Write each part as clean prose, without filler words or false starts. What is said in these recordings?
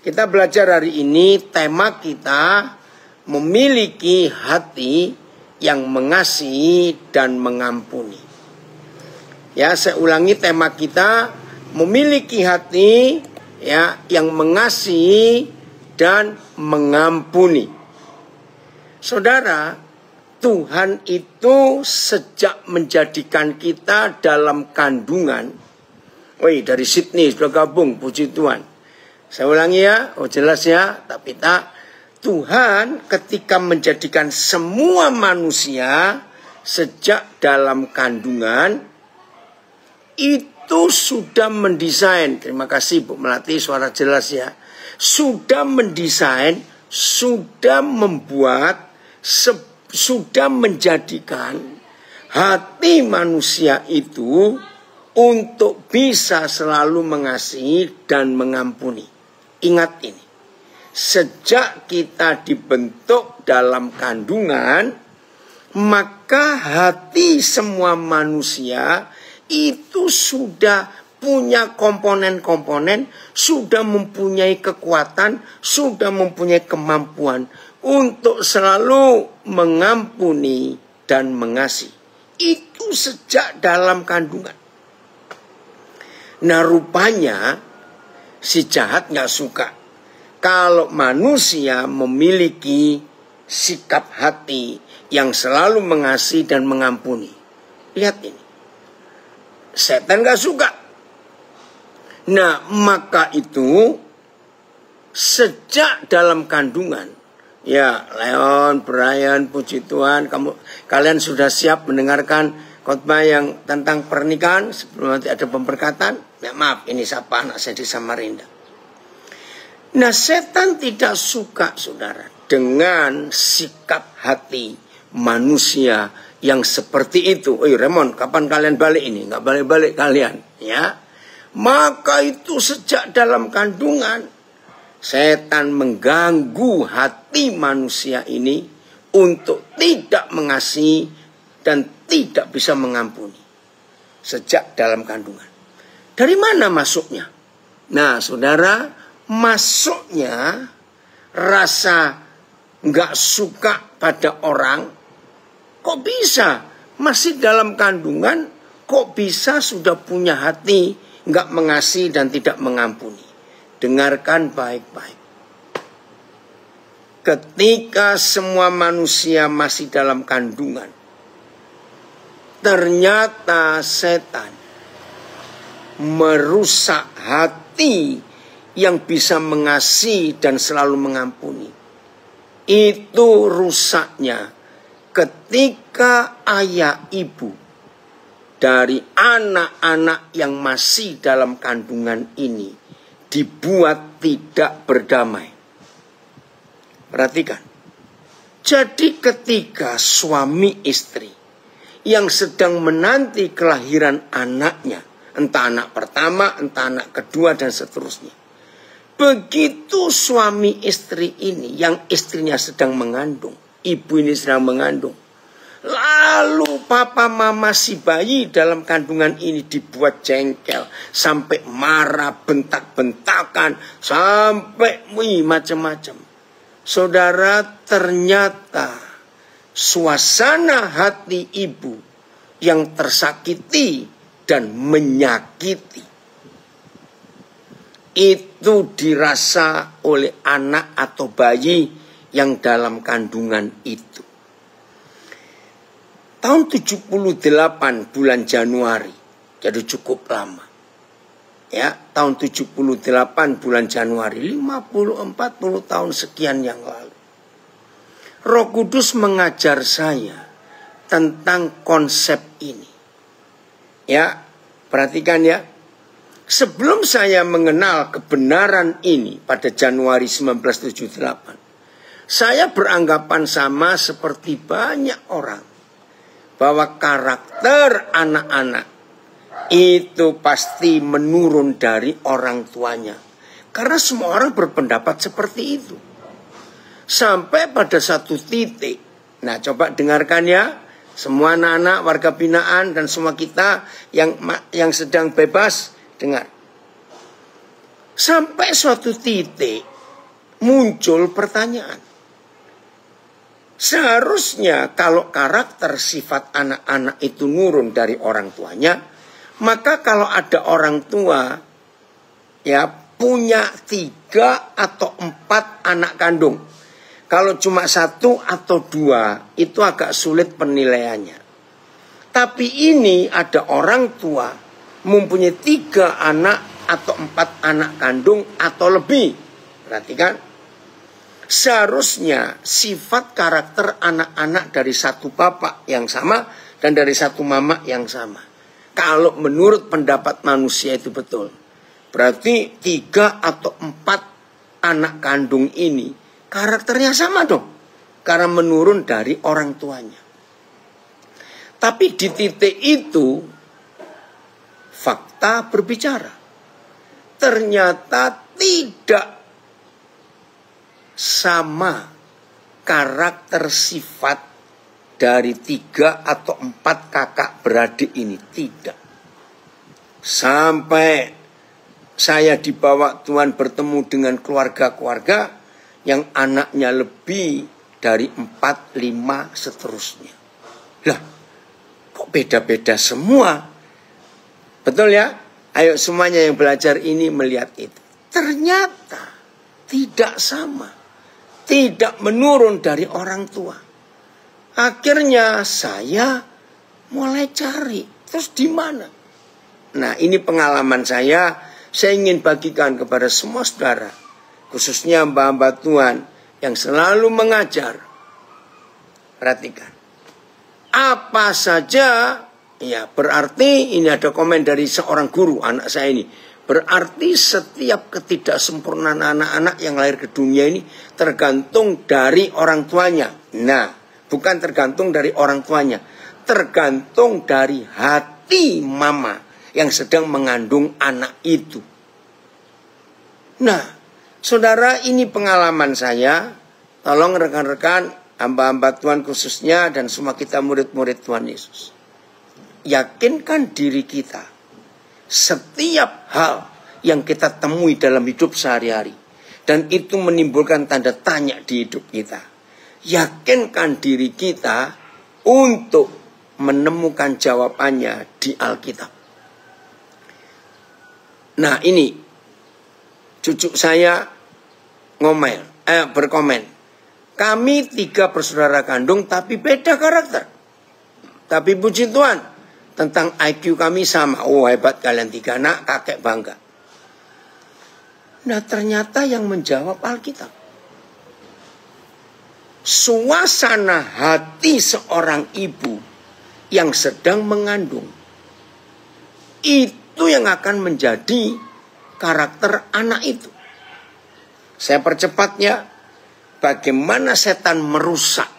Kita belajar hari ini, tema kita memiliki hati yang mengasihi dan mengampuni. Ya, saya ulangi, tema kita memiliki hati ya yang mengasihi dan mengampuni. Saudara, Tuhan itu sejak menjadikan kita dalam kandungan. Dari Sydney sudah gabung, puji Tuhan. Saya ulangi ya, jelas ya, tapi Tuhan ketika menjadikan semua manusia sejak dalam kandungan itu sudah mendesain. Terima kasih Bu Melati, suara jelas ya. Sudah mendesain, sudah membuat, sudah menjadikan hati manusia itu untuk bisa selalu mengasihi dan mengampuni. Ingat ini, sejak kita dibentuk dalam kandungan, maka hati semua manusia itu sudah punya komponen-komponen, sudah mempunyai kekuatan, sudah mempunyai kemampuan untuk selalu mengampuni dan mengasihi. Itu sejak dalam kandungan. Nah, rupanya si jahat nggak suka kalau manusia memiliki sikap hati yang selalu mengasihi dan mengampuni. Lihat ini, setan nggak suka. Nah, maka itu sejak dalam kandungan, ya Leon, Brian, puji Tuhan, kalian sudah siap mendengarkan khotbah yang tentang pernikahan sebelum nanti ada pemberkatan. Ya maaf, ini siapa anak saya di Samarinda. Nah, setan tidak suka, saudara, dengan sikap hati manusia yang seperti itu. Raymond, kapan kalian balik ini? Nggak balik-balik kalian, ya. Maka itu sejak dalam kandungan, setan mengganggu hati manusia ini untuk tidak mengasihi dan tidak bisa mengampuni. Sejak dalam kandungan. Dari mana masuknya? Nah, saudara, masuknya rasa nggak suka pada orang. Kok bisa? Masih dalam kandungan, kok bisa sudah punya hati nggak mengasihi dan tidak mengampuni? Dengarkan baik-baik. Ketika semua manusia masih dalam kandungan, ternyata setan merusak hati yang bisa mengasihi dan selalu mengampuni. Itu rusaknya ketika ayah ibu dari anak-anak yang masih dalam kandungan ini dibuat tidak berdamai. Perhatikan. Jadi ketika suami istri yang sedang menanti kelahiran anaknya, entah anak pertama, entah anak kedua, dan seterusnya. Begitu suami istri ini, yang istrinya sedang mengandung, ibu ini sedang mengandung, lalu papa mama si bayi dalam kandungan ini dibuat jengkel, sampai marah, bentak-bentakan, sampai macam-macam. Saudara, ternyata suasana hati ibu yang tersakiti dan menyakiti itu dirasa oleh anak atau bayi yang dalam kandungan itu. Tahun 78 bulan Januari, jadi cukup lama. Ya, tahun 78 bulan Januari, 50-40 tahun sekian yang lalu. Roh Kudus mengajar saya tentang konsep ini. Ya, perhatikan ya. Sebelum saya mengenal kebenaran ini pada Januari 1978, saya beranggapan sama seperti banyak orang, bahwa karakter anak-anak itu pasti menurun dari orang tuanya. Karena semua orang berpendapat seperti itu. Sampai pada satu titik. Nah, coba dengarkan ya. Semua anak-anak warga binaan dan semua kita yang sedang bebas, dengar. Sampai suatu titik muncul pertanyaan. Seharusnya kalau karakter sifat anak-anak itu nurun dari orang tuanya, maka kalau ada orang tua ya punya 3 atau 4 anak kandung, kalau cuma 1 atau 2 itu agak sulit penilaiannya. Tapi ini ada orang tua mempunyai 3 anak atau 4 anak kandung atau lebih. Perhatikan, seharusnya sifat karakter anak-anak dari satu bapak yang sama dan dari satu mama yang sama. Kalau menurut pendapat manusia itu betul, berarti 3 atau 4 anak kandung ini karakternya sama dong, karena menurun dari orang tuanya. Tapi di titik itu fakta berbicara. Ternyata tidak sama karakter sifat dari 3 atau 4 kakak beradik ini. Tidak. Sampai saya dibawa Tuhan bertemu dengan keluarga-keluarga yang anaknya lebih dari 4, 5 seterusnya. Lah, kok beda-beda semua? Betul ya? Ayo semuanya yang belajar ini melihat itu. Ternyata tidak sama. Tidak menurun dari orang tua. Akhirnya saya mulai cari. Terus di mana? Nah, ini pengalaman saya ingin bagikan kepada semua saudara. Khususnya hamba-hamba Tuhan yang selalu mengajar. Perhatikan. Apa saja, ya berarti ini ada komen dari seorang guru anak saya ini. Berarti setiap ketidaksempurnaan anak-anak yang lahir ke dunia ini tergantung dari orang tuanya. Nah, bukan tergantung dari orang tuanya. Tergantung dari hati mama yang sedang mengandung anak itu. Nah, saudara, ini pengalaman saya. Tolong rekan-rekan, hamba-hamba Tuhan khususnya dan semua kita murid-murid Tuhan Yesus. Yakinkan diri kita. Setiap hal yang kita temui dalam hidup sehari-hari. Dan itu menimbulkan tanda tanya di hidup kita. Yakinkan diri kita untuk menemukan jawabannya di Alkitab. Nah, ini cucu saya berkomen. Kami 3 bersaudara kandung tapi beda karakter. Tapi puji Tuhan, tentang IQ kami sama. Oh, hebat kalian 3 anak, kakek bangga. Nah, ternyata yang menjawab Alkitab. Suasana hati seorang ibu yang sedang mengandung, itu yang akan menjadi karakter anak itu. Saya percepatnya, bagaimana setan merusak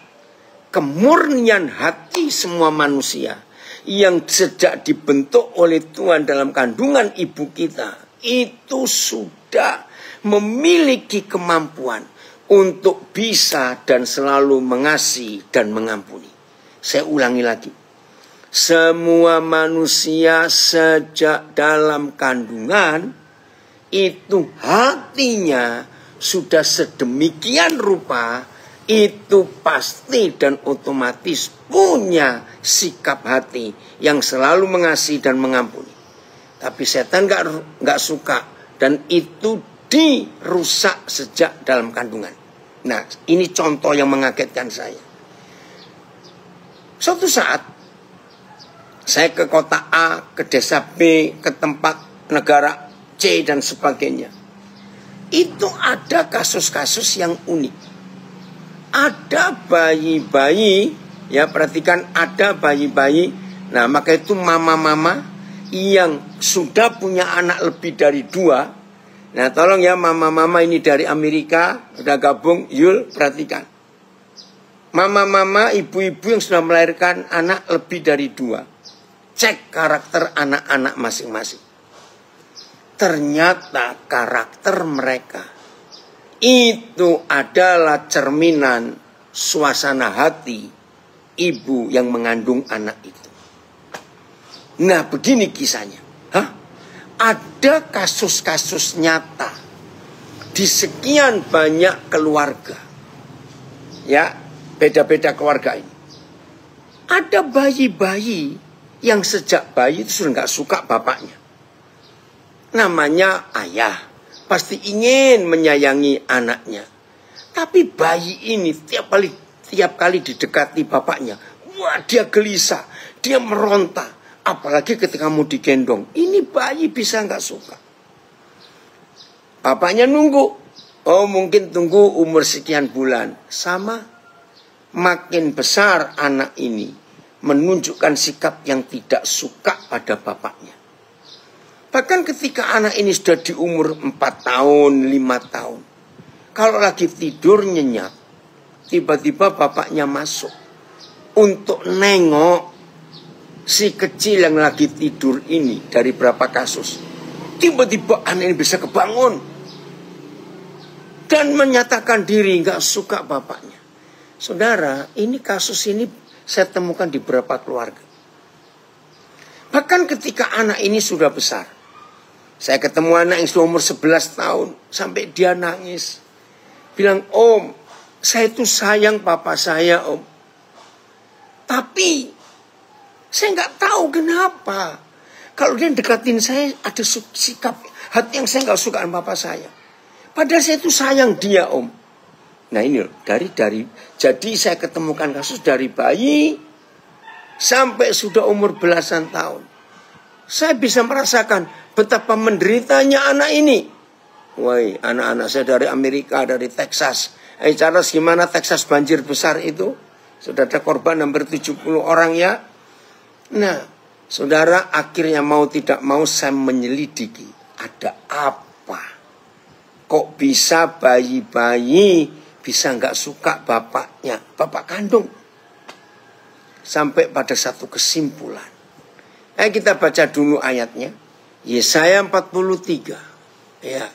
kemurnian hati semua manusia yang sejak dibentuk oleh Tuhan dalam kandungan ibu kita, itu sudah memiliki kemampuan untuk bisa dan selalu mengasihi dan mengampuni. Saya ulangi lagi. Semua manusia sejak dalam kandungan itu hatinya sudah sedemikian rupa, itu pasti dan otomatis punya sikap hati yang selalu mengasihi dan mengampuni. Tapi setan gak suka, dan itu dirusak sejak dalam kandungan. Nah, ini contoh yang mengagetkan saya. Suatu saat saya ke kota A, ke desa B, ke tempat negara C dan sebagainya. Itu ada kasus-kasus yang unik. Ada bayi-bayi, ya perhatikan, ada bayi-bayi. Nah, maka itu mama-mama yang sudah punya anak lebih dari 2. Nah, tolong ya mama-mama ini dari Amerika, sudah gabung, Yul, perhatikan. Mama-mama, ibu-ibu yang sudah melahirkan anak lebih dari 2. Cek karakter anak-anak masing-masing. Ternyata karakter mereka itu adalah cerminan suasana hati ibu yang mengandung anak itu. Nah, begini kisahnya. Ada kasus-kasus nyata di sekian banyak keluarga, ya, beda-beda keluarga ini, ada bayi-bayi yang sejak bayi itu sudah nggak suka bapaknya. Namanya ayah, pasti ingin menyayangi anaknya. Tapi bayi ini tiap kali didekati bapaknya, wah dia gelisah, dia meronta. Apalagi ketika mau digendong, ini bayi bisa nggak suka. Bapaknya nunggu, oh mungkin tunggu umur sekian bulan. Sama, makin besar anak ini menunjukkan sikap yang tidak suka pada bapaknya. Bahkan ketika anak ini sudah di umur 4 tahun, 5 tahun. Kalau lagi tidur nyenyak, tiba-tiba bapaknya masuk untuk nengok si kecil yang lagi tidur ini dari berapa kasus. Tiba-tiba anak ini bisa kebangun dan menyatakan diri nggak suka bapaknya. Saudara, ini kasus ini saya temukan di beberapa keluarga. Bahkan ketika anak ini sudah besar, saya ketemu anak yang sudah umur 11 tahun, sampai dia nangis. Bilang, "Om, saya itu sayang papa saya, Om. Tapi saya nggak tahu kenapa. Kalau dia dekatin saya, ada sikap hati yang saya nggak suka dengan papa saya. Padahal saya itu sayang dia, Om." Nah ini loh, jadi saya ketemukan kasus dari bayi sampai sudah umur belasan tahun. Saya bisa merasakan betapa menderitanya anak ini. Woi, anak-anak saya dari Amerika, dari Texas. Charles, gimana Texas banjir besar itu? Sudah ada korban hampir 70 orang ya. Nah, saudara, akhirnya mau tidak mau saya menyelidiki. Ada apa? Kok bisa bayi-bayi bisa nggak suka bapaknya, bapak kandung? Sampai pada satu kesimpulan. Kita baca dulu ayatnya. Yesaya 43. Ya.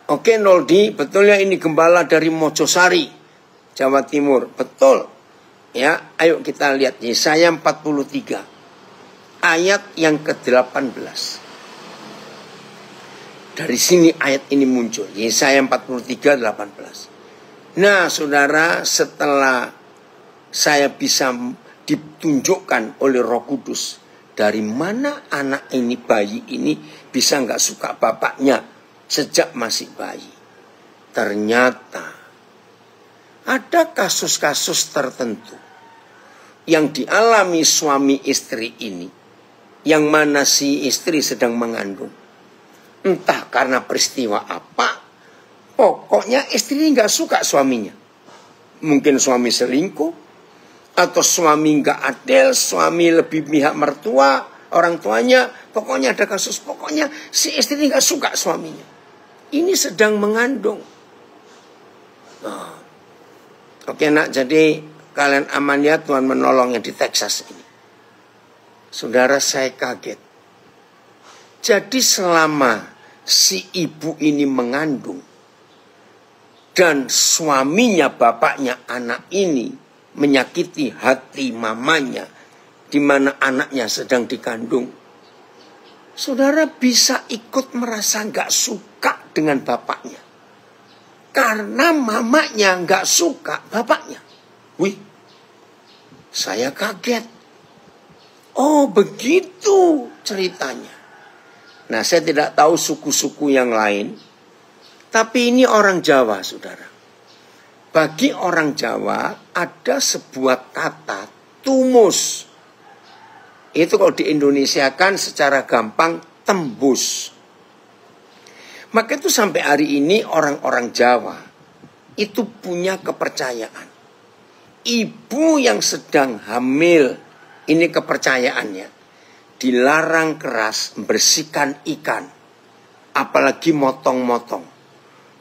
Oke, Noldi, betul ya ini gembala dari Mojosari, Jawa Timur. Betul. Ya, ayo kita lihat Yesaya 43. Ayat yang ke-18. Dari sini ayat ini muncul. Yesaya 43, 18. Nah, saudara, setelah saya bisa ditunjukkan oleh Roh Kudus, dari mana anak ini, bayi ini bisa nggak suka bapaknya sejak masih bayi. Ternyata ada kasus-kasus tertentu yang dialami suami istri ini, yang mana si istri sedang mengandung. Entah karena peristiwa apa, pokoknya istri ini nggak suka suaminya. Mungkin suami selingkuh, atau suami nggak adil, suami lebih pihak mertua, orang tuanya. Pokoknya ada kasus, pokoknya si istri ini nggak suka suaminya. Ini sedang mengandung. Oke nak, jadi kalian aman ya, Tuhan menolong yang di Texas ini. Saudara, saya kaget. Jadi selama si ibu ini mengandung dan suaminya, bapaknya anak ini menyakiti hati mamanya, di mana anaknya sedang dikandung, saudara bisa ikut merasa nggak suka dengan bapaknya karena mamanya nggak suka bapaknya. Wih, saya kaget. Oh begitu ceritanya. Nah, saya tidak tahu suku-suku yang lain, tapi ini orang Jawa, saudara. Bagi orang Jawa ada sebuah kata tumus. Itu kalau di Indonesia kan secara gampang tembus. Maka itu sampai hari ini orang-orang Jawa itu punya kepercayaan. Ibu yang sedang hamil, ini kepercayaannya, dilarang keras membersihkan ikan, apalagi motong-motong.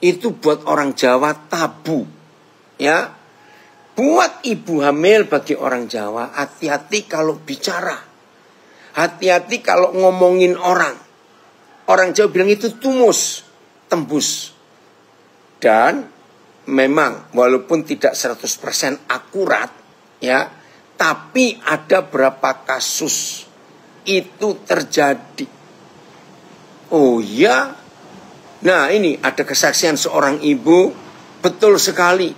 Itu buat orang Jawa tabu. Ya, buat ibu hamil bagi orang Jawa, hati-hati kalau bicara. Hati-hati kalau ngomongin orang. Orang Jawa bilang itu tumus, tembus. Dan memang walaupun tidak 100% akurat, ya, tapi ada berapa kasus itu terjadi. Oh ya, Nah, ini ada kesaksian seorang ibu, betul sekali.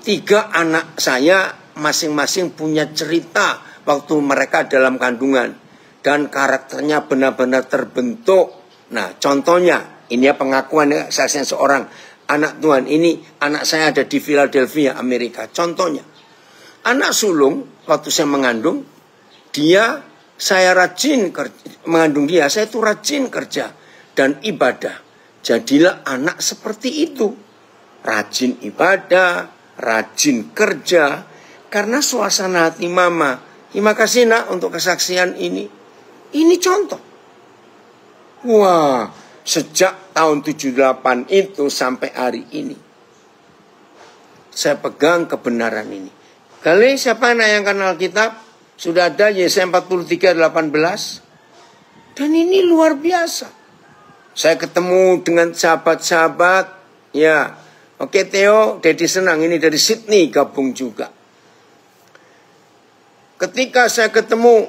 3 anak saya masing-masing punya cerita waktu mereka dalam kandungan. Dan karakternya benar-benar terbentuk. Nah, contohnya, ini ya pengakuan ya, kesaksian seorang anak Tuhan. Ini anak saya ada di Philadelphia, Amerika. Contohnya, anak sulung, waktu saya mengandung, saya rajin mengandung dia, saya itu rajin kerja dan ibadah. Jadilah anak seperti itu. Rajin ibadah, rajin kerja. Karena suasana hati mama. Terima kasih nak untuk kesaksian ini. Ini contoh. Wah, sejak tahun 78 itu sampai hari ini. Saya pegang kebenaran ini. Kali siapa yang kenal Alkitab? Sudah ada Yesaya 43:18. Dan ini luar biasa. Saya ketemu dengan sahabat-sahabat. Ya, oke Theo, Dedi senang. Ini dari Sydney gabung juga. Ketika saya ketemu,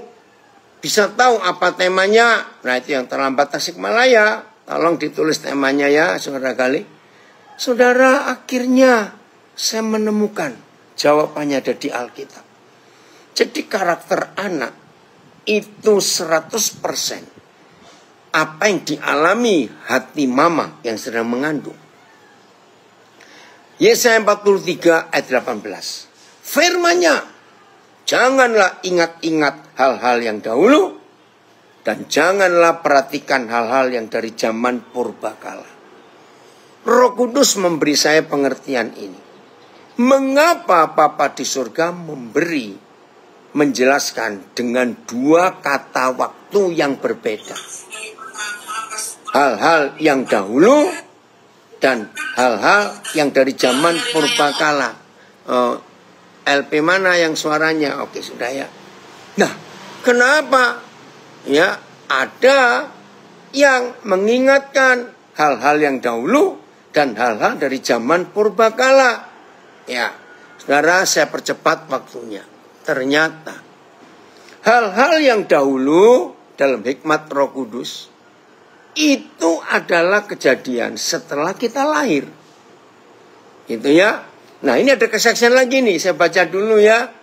bisa tahu apa temanya. Nah, itu yang terlambat Tasikmalaya. Tolong ditulis temanya ya, saudara kali. Saudara, akhirnya saya menemukan jawabannya ada di Alkitab. Jadi karakter anak itu 100% apa yang dialami hati mama yang sedang mengandung. Yesaya 43 ayat 18. Firman-Nya, janganlah ingat-ingat hal-hal yang dahulu dan janganlah perhatikan hal-hal yang dari zaman purbakala. Roh Kudus memberi saya pengertian ini. Mengapa Bapa di surga menjelaskan dengan 2 kata waktu yang berbeda? Hal-hal yang dahulu dan hal-hal yang dari zaman purbakala. LP mana yang suaranya? Oke, sudah ya. Nah, kenapa? Ya, ada yang mengingatkan hal-hal yang dahulu dan hal-hal dari zaman purbakala. Ya, saudara, saya percepat waktunya. Ternyata hal-hal yang dahulu dalam hikmat Roh Kudus itu adalah kejadian setelah kita lahir. Gitu ya. Nah, ini ada kesaksian lagi nih, saya baca dulu ya.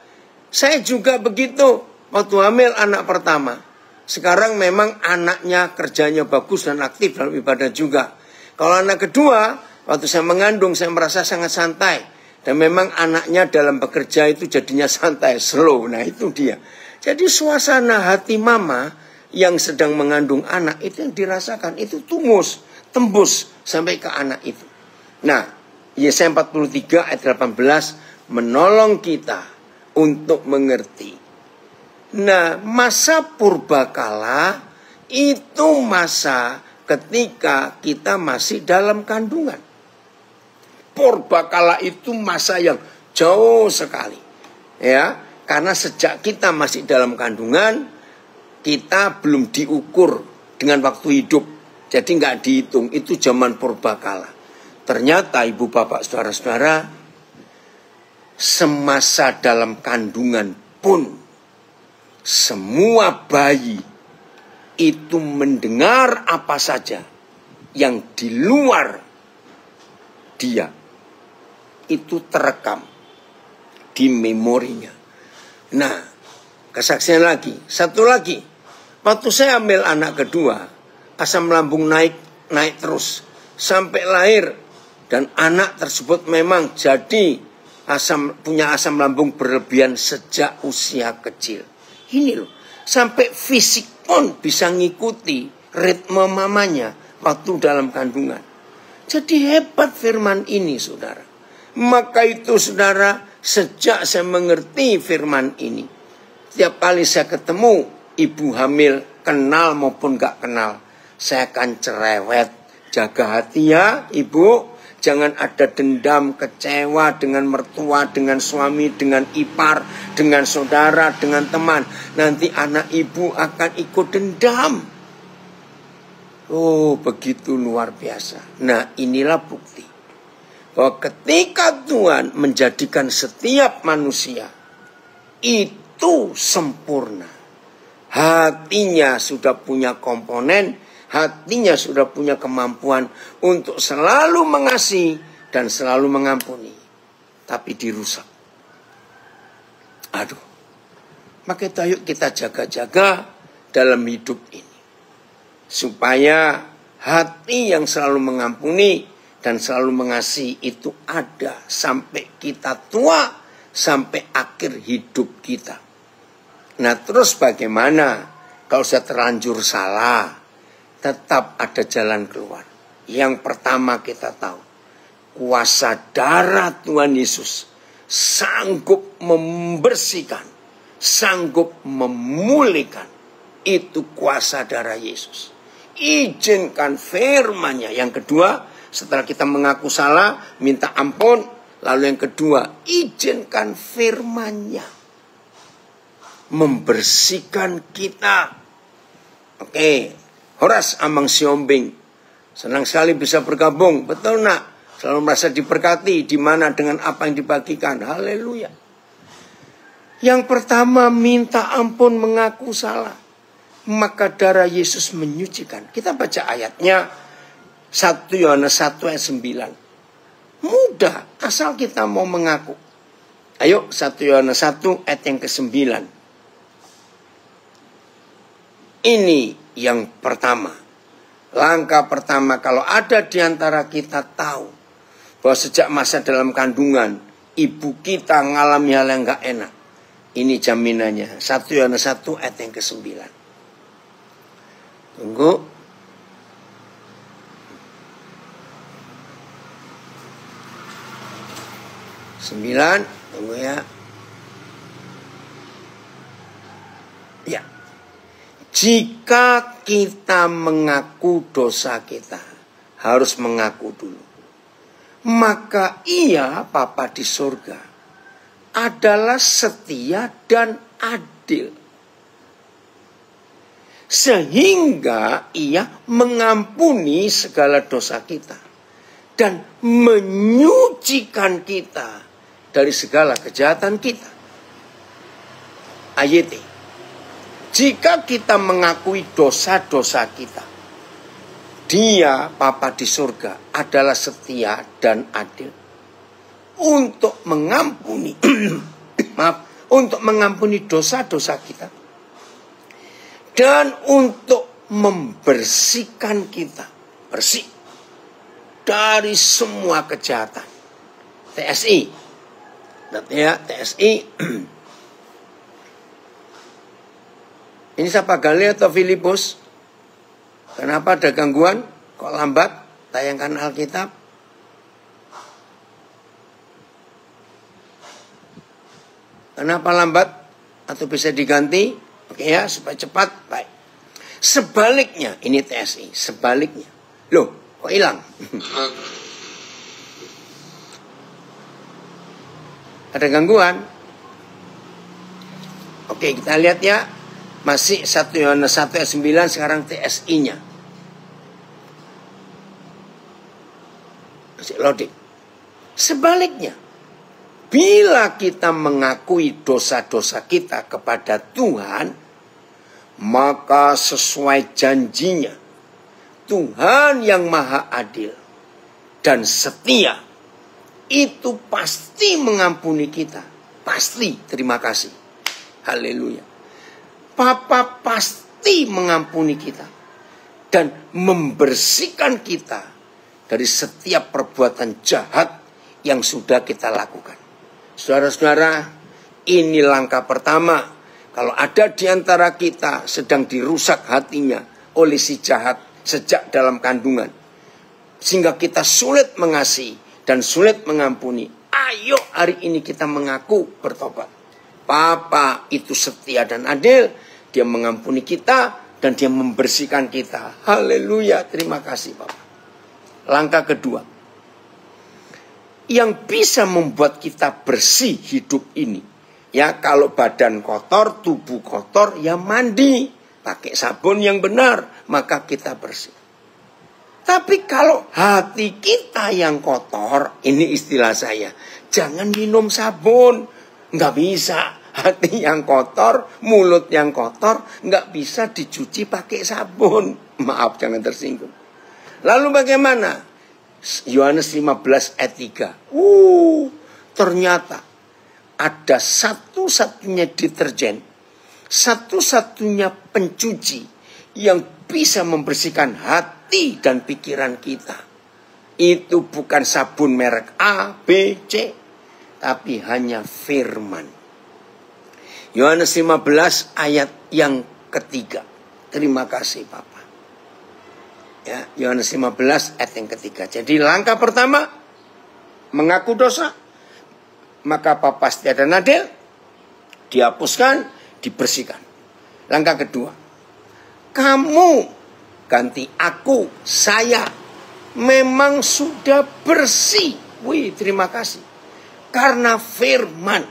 Saya juga begitu waktu hamil anak pertama. Sekarang memang anaknya kerjanya bagus dan aktif dalam ibadah juga. Kalau anak kedua, waktu saya mengandung saya merasa sangat santai. Dan memang anaknya dalam bekerja itu jadinya santai, slow. Nah, itu dia. Jadi suasana hati mama yang sedang mengandung anak itu yang dirasakan. Itu tembus sampai ke anak itu. Nah, Yesaya 43 ayat 18 menolong kita untuk mengerti. Nah, masa purbakala itu masa ketika kita masih dalam kandungan. Purbakala itu masa yang jauh sekali. Ya, karena sejak kita masih dalam kandungan, kita belum diukur dengan waktu hidup. Jadi nggak dihitung, itu zaman purbakala. Ternyata ibu bapak saudara-saudara, semasa dalam kandungan pun, semua bayi itu mendengar apa saja yang di luar dia. Itu terekam di memorinya. Nah, kesaksian lagi. Satu lagi. Waktu saya ambil anak kedua, asam lambung naik terus. Sampai lahir. Dan anak tersebut memang jadi punya asam lambung berlebihan sejak usia kecil. Ini loh. Sampai fisik pun bisa ngikuti ritme mamanya waktu dalam kandungan. Jadi hebat firman ini, saudara. Maka itu, saudara, sejak saya mengerti firman ini, tiap kali saya ketemu ibu hamil, kenal maupun gak kenal, saya akan cerewet. Jaga hati ya, ibu. Jangan ada dendam, kecewa dengan mertua, dengan suami, dengan ipar, dengan saudara, dengan teman. Nanti anak ibu akan ikut dendam. Oh, begitu luar biasa. Nah, inilah bukti bahwa ketika Tuhan menjadikan setiap manusia itu sempurna, hatinya sudah punya komponen, hatinya sudah punya kemampuan untuk selalu mengasihi dan selalu mengampuni. Tapi dirusak. Aduh. Maka yuk kita jaga-jaga dalam hidup ini. Supaya hati yang selalu mengampuni dan selalu mengasihi itu ada sampai kita tua, sampai akhir hidup kita. Nah terus bagaimana kalau sudah terlanjur salah? Tetap ada jalan keluar. Yang pertama kita tahu, kuasa darah Tuhan Yesus sanggup membersihkan, sanggup memulihkan. Itu kuasa darah Yesus. Izinkan firman-Nya. Yang kedua, setelah kita mengaku salah, minta ampun. Lalu yang kedua, izinkan firman-Nya membersihkan kita. Oke. Horas Amang Siombing, senang sekali bisa bergabung. Betul nak? Selalu merasa diberkati di mana dengan apa yang dibagikan. Haleluya. Yang pertama, minta ampun, mengaku salah. Maka darah Yesus menyucikan. Kita baca ayatnya 1 Yohanes 1 ayat 9. Mudah, asal kita mau mengaku. Ayo 1 Yohanes 1 ayat yang ke-9. Ini yang pertama. Langkah pertama, kalau ada di antara kita tahu bahwa sejak masa dalam kandungan ibu kita ngalami hal yang gak enak. Ini jaminannya. 1 Yohanes 1 ayat yang ke-9. Tunggu. Tunggu ya. Ya. Jika kita mengaku dosa kita, harus mengaku dulu. Maka Ia, Bapa di surga, adalah setia dan adil. Sehingga Ia mengampuni segala dosa kita. Dan menyucikan kita dari segala kejahatan kita. Ayat. Jika kita mengakui dosa-dosa kita, Dia, Bapa di surga, adalah setia dan adil untuk mengampuni untuk mengampuni dosa-dosa kita dan untuk membersihkan kita bersih dari semua kejahatan. TSI. Ya, TSI. Ini siapa, Gali atau Filipus? Kenapa ada gangguan? Kok lambat tayangkan Alkitab? Kenapa lambat? Atau bisa diganti? Oke ya, supaya cepat. Baik. Sebaliknya, ini TSI. Sebaliknya. Loh, kok hilang? Ada gangguan? Oke, kita lihat ya. Masih 1 Yohanes 1 ayat 9, sekarang TSI-nya. Masih loading. Sebaliknya, bila kita mengakui dosa-dosa kita kepada Tuhan, maka sesuai janjinya, Tuhan yang maha adil dan setia, itu pasti mengampuni kita. Pasti, terima kasih. Haleluya. Bapa pasti mengampuni kita dan membersihkan kita dari setiap perbuatan jahat yang sudah kita lakukan. Saudara-saudara, ini langkah pertama. Kalau ada di antara kita sedang dirusak hatinya oleh si jahat sejak dalam kandungan, sehingga kita sulit mengasihi dan sulit mengampuni, ayo hari ini kita mengaku bertobat. Bapa itu setia dan adil. Dia mengampuni kita dan Dia membersihkan kita. Haleluya, terima kasih Bapak. Langkah kedua, yang bisa membuat kita bersih hidup ini, ya kalau badan kotor, tubuh kotor, ya mandi, pakai sabun yang benar, maka kita bersih. Tapi kalau hati kita yang kotor, ini istilah saya, jangan minum sabun, nggak bisa. hati yang kotor, mulut yang kotor, nggak bisa dicuci pakai sabun. Maaf, jangan tersinggung. Lalu bagaimana? Yohanes 15 ayat 3. Ternyata ada satu-satunya deterjen, satu-satunya pencuci yang bisa membersihkan hati dan pikiran kita. Itu bukan sabun merek A, B, C, tapi hanya firman. Yohanes 15 ayat yang ketiga. Terima kasih Bapak. Ya, Yohanes 15 ayat yang ketiga. Jadi langkah pertama, mengaku dosa. Maka apa pasti ada nadil, dihapuskan, dibersihkan. Langkah kedua, kamu ganti aku, saya memang sudah bersih. Wih, terima kasih. Karena firman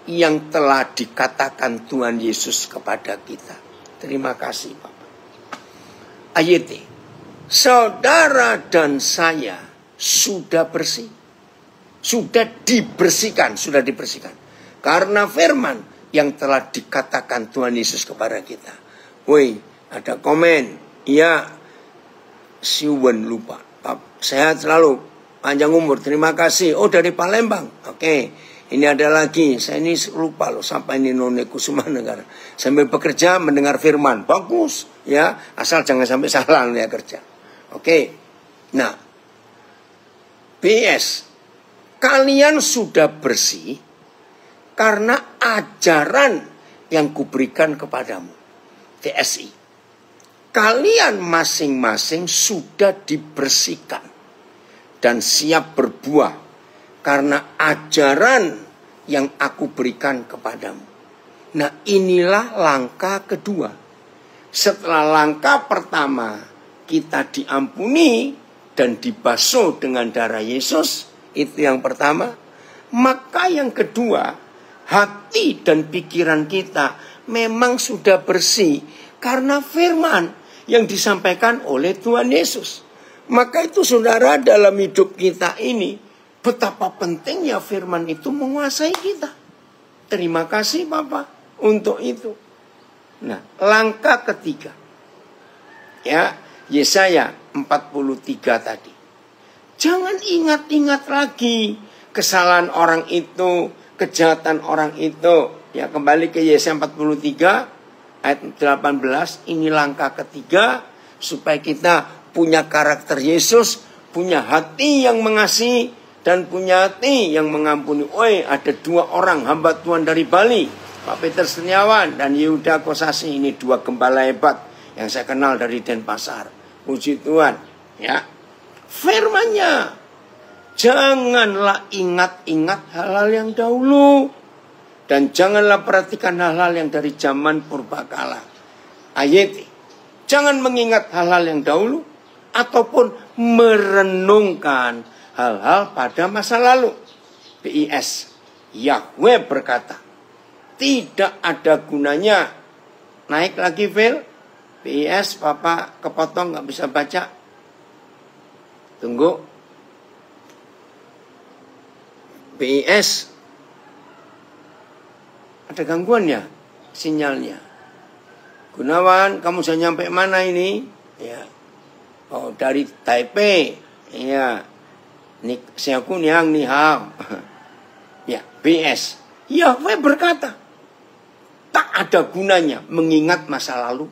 yang telah dikatakan Tuhan Yesus kepada kita. Terima kasih Bapak. Ayat ini, saudara dan saya sudah bersih. Sudah dibersihkan. Karena firman yang telah dikatakan Tuhan Yesus kepada kita. Woi, ada komen. Ya, Siwen lupa. Sehat selalu. Panjang umur, terima kasih. Oh, dari Palembang. Oke, ini ada lagi. Saya ini lupa loh, sampai ini None Kusuma Negara. Sambil bekerja mendengar firman. Bagus, ya. Asal jangan sampai salah ya kerja. Oke. Nah, PS, kalian sudah bersih karena ajaran yang kuberikan kepadamu. TSI. Kalian masing-masing sudah dibersihkan dan siap berbuah karena ajaran yang aku berikan kepadamu. Nah, inilah langkah kedua. Setelah langkah pertama kita diampuni dan dibasuh dengan darah Yesus, itu yang pertama. Maka yang kedua, hati dan pikiran kita memang sudah bersih karena firman yang disampaikan oleh Tuhan Yesus. Maka itu saudara, dalam hidup kita ini betapa pentingnya firman itu menguasai kita. Terima kasih Bapak untuk itu. Nah, langkah ketiga. Ya, Yesaya 43 tadi. Jangan ingat-ingat lagi kesalahan orang itu, kejahatan orang itu. Ya, kembali ke Yesaya 43 ayat 18. Ini langkah ketiga supaya kita punya karakter Yesus, punya hati yang mengasihi, dan punya hati yang mengampuni. Oi, ada dua orang hamba Tuhan dari Bali, Pak Peter Setiawan dan Yehuda Kosasi. Ini dua gembala hebat yang saya kenal dari Denpasar. Puji Tuhan. Ya, firman-Nya, janganlah ingat-ingat hal-hal yang dahulu, dan janganlah perhatikan hal-hal yang dari zaman purbakala. Ayat, jangan mengingat hal-hal yang dahulu ataupun merenungkan hal-hal pada masa lalu. BIS, Yahweh berkata, tidak ada gunanya. Naik lagi Phil. BIS, Bapak kepotong gak bisa baca. Tunggu. BIS, ada gangguan ya sinyalnya. Gunawan, kamu sudah nyampe mana ini? Ya. Oh, dari Taipei. Ya. Siaku niang ni hao. Ya, BS. Yahweh berkata, tak ada gunanya mengingat masa lalu.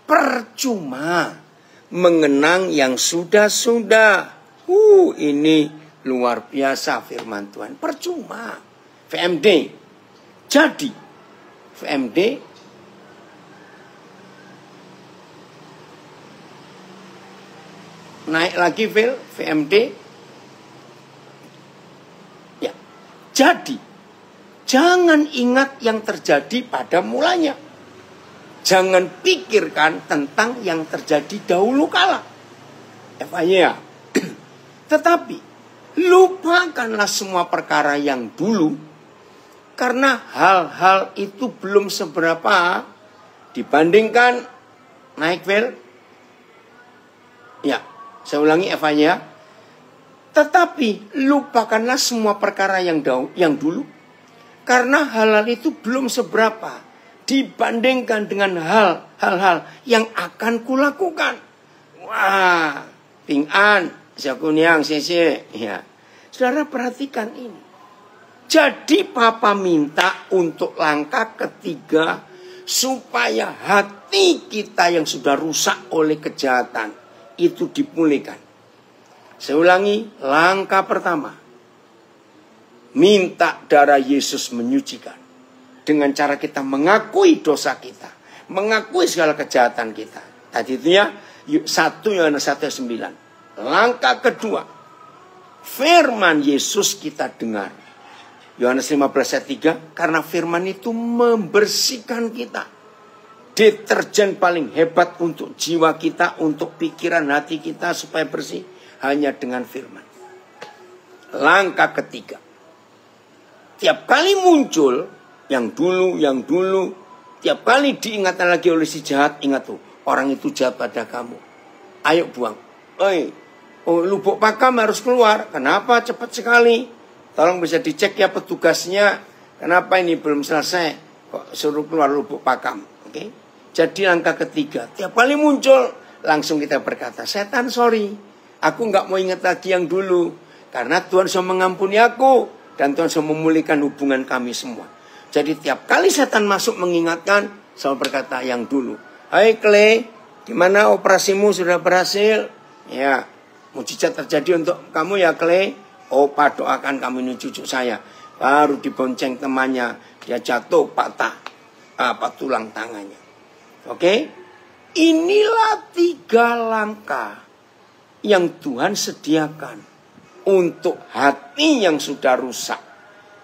Percuma mengenang yang sudah-sudah. Ini luar biasa firman Tuhan. Percuma. VMD. Jadi, VMD naik lagi VMD. Ya. Jadi, jangan ingat yang terjadi pada mulanya. Jangan pikirkan tentang yang terjadi dahulu kala. FYI. Tetapi, lupakanlah semua perkara yang dulu, karena hal-hal itu belum seberapa dibandingkan naik ya. Saya ulangi Eva-nya. Tetapi lupakanlah semua perkara yang dulu, Karena hal-hal itu belum seberapa dibandingkan dengan hal-hal yang akan kulakukan. Wah, Ping-an, Zakuniang, Sese. Ya. Saudara perhatikan ini. Jadi Papa minta untuk langkah ketiga, supaya hati kita yang sudah rusak oleh kejahatan itu dipulihkan. Saya ulangi, langkah pertama, minta darah Yesus menyucikan. Dengan cara kita mengakui dosa kita, mengakui segala kejahatan kita. Tadi itu ya 1 Yohanes 1:9. Langkah kedua, firman Yesus kita dengar. Yohanes 15:3, karena firman itu membersihkan kita. Deterjen paling hebat untuk jiwa kita, untuk pikiran hati kita supaya bersih, hanya dengan firman. Langkah ketiga, tiap kali muncul yang dulu, tiap kali diingatkan lagi oleh si jahat, ingat tuh, orang itu jahat pada kamu. Ayo buang. Lubuk pakam harus keluar. Kenapa cepat sekali? Tolong bisa dicek ya petugasnya. Kenapa ini belum selesai? Kok suruh keluar lubuk pakam? Oke? Jadi langkah ketiga, tiap kali muncul langsung kita berkata, setan sorry, aku nggak mau ingat lagi yang dulu, karena Tuhan sudah mengampuni aku dan Tuhan sudah memulihkan hubungan kami semua. Jadi tiap kali setan masuk mengingatkan, selalu berkata yang dulu. Hai Clay, gimana operasimu sudah berhasil? Ya, mujizat terjadi untuk kamu ya Clay. Opa doakan kamu ini cucu saya. Baru dibonceng temannya, dia jatuh patah tulang tangannya. Oke? Inilah 3 langkah yang Tuhan sediakan untuk hati yang sudah rusak.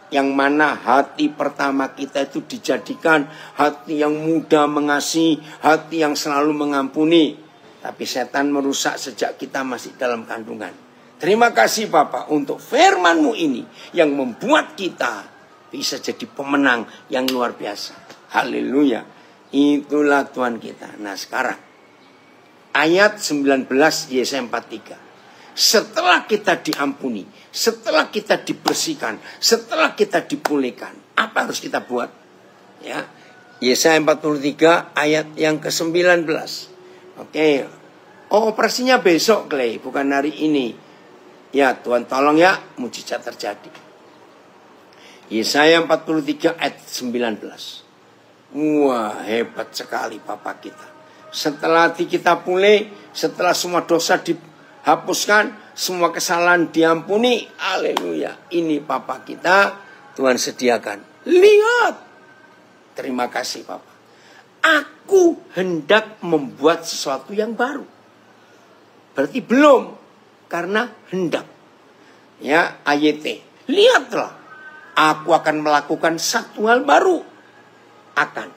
Yang mana hati pertama kita itu dijadikan hati yang mudah mengasihi, hati yang selalu mengampuni. Tapi setan merusak sejak kita masih dalam kandungan. Terima kasih Bapak untuk firman-Mu ini yang membuat kita bisa jadi pemenang yang luar biasa. Haleluya. Itulah Tuhan kita. Nah sekarang ayat 19 Yesaya 43. Setelah kita diampuni, setelah kita dibersihkan, setelah kita dipulihkan, apa harus kita buat? Ya, Yesaya 43 ayat yang ke-19. Oke. Operasinya besok Clay, bukan hari ini. Ya Tuhan tolong ya, mujizat terjadi. Yesaya 43 ayat 19. Wah hebat sekali Papa kita. Setelah hati kita pulih, setelah semua dosa dihapuskan, semua kesalahan diampuni. Haleluya. Ini Papa kita, Tuhan sediakan. Lihat. Terima kasih Papa. Aku hendak membuat sesuatu yang baru. Berarti belum. Karena hendak. Ya, AYT. Lihatlah. Aku akan melakukan satu hal baru. Akan.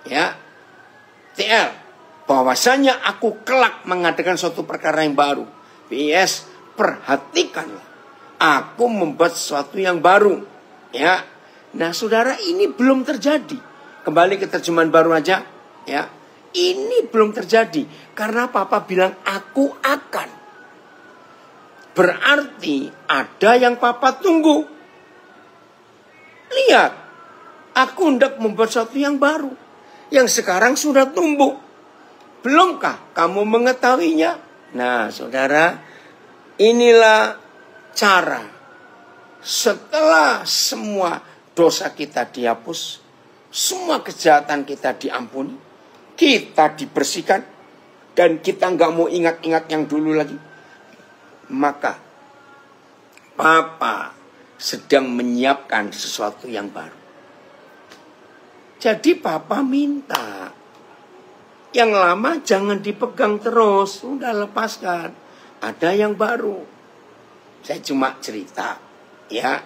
Ya. TL. Bahwasanya aku kelak mengadakan suatu perkara yang baru. PS. Perhatikanlah. Aku membuat sesuatu yang baru. Ya. Nah saudara, ini belum terjadi. Kembali ke terjemahan baru aja. Ya. Ini belum terjadi. Karena Papa bilang aku akan. Berarti ada yang Papa tunggu. Lihat. Aku hendak membuat sesuatu yang baru. Yang sekarang sudah tumbuh. Belumkah kamu mengetahuinya? Nah saudara. Inilah cara. Setelah semua dosa kita dihapus. Semua kejahatan kita diampuni. Kita dibersihkan. Dan kita nggak mau ingat-ingat yang dulu lagi. Maka Papa sedang menyiapkan sesuatu yang baru. Jadi Papa minta yang lama jangan dipegang terus, udah lepaskan. Ada yang baru. Saya cuma cerita ya.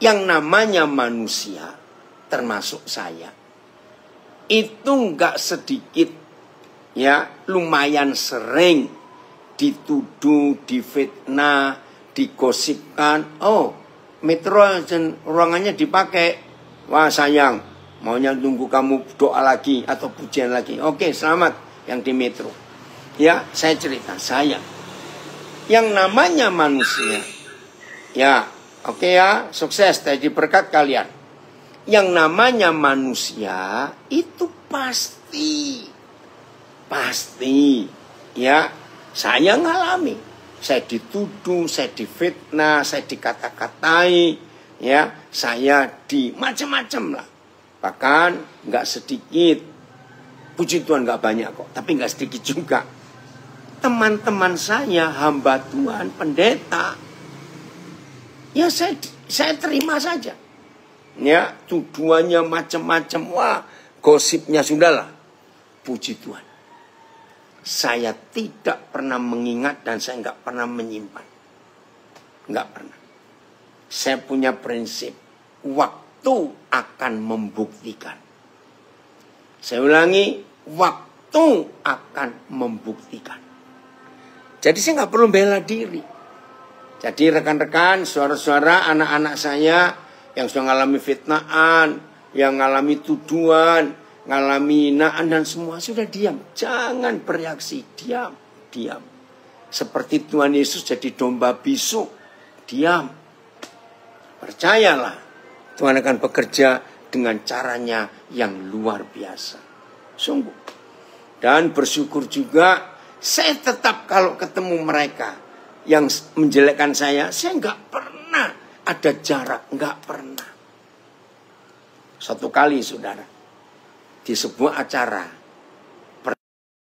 Yang namanya manusia termasuk saya itu nggak sedikit ya, lumayan sering dituduh, difitnah, digosipkan. Oh, metro ruangannya dipakai. Wah sayang, maunya tunggu kamu doa lagi atau pujian lagi. Oke, selamat yang di metro. Ya, saya cerita, saya. Yang namanya manusia. Ya, Oke ya, sukses jadi berkat kalian. Yang namanya manusia itu pasti ya, saya ngalami. Saya dituduh, saya difitnah, saya dikata-katai, ya, saya di macam-macam lah. Bahkan nggak sedikit, puji Tuhan nggak banyak kok, tapi nggak sedikit juga. Teman-teman saya, hamba Tuhan, pendeta, ya saya terima saja. Ya, tuduhannya macam-macam, wah, gosipnya sudahlah. Puji Tuhan. Saya tidak pernah mengingat dan saya nggak pernah menyimpan. Nggak pernah. Saya punya prinsip, waktu akan membuktikan. Saya ulangi, waktu akan membuktikan. Jadi saya nggak perlu bela diri. Jadi rekan-rekan, saudara-saudara, anak-anak saya yang sudah mengalami fitnahan, yang mengalami tuduhan, mengalami hinaan dan semua, sudah diam. Jangan bereaksi, diam. Seperti Tuhan Yesus jadi domba bisu, diam. Percayalah, Tuhan akan bekerja dengan caranya yang luar biasa. Sungguh. Dan bersyukur juga, saya tetap kalau ketemu mereka yang menjelekkan saya nggak pernah ada jarak, nggak pernah. Satu kali, saudara, di sebuah acara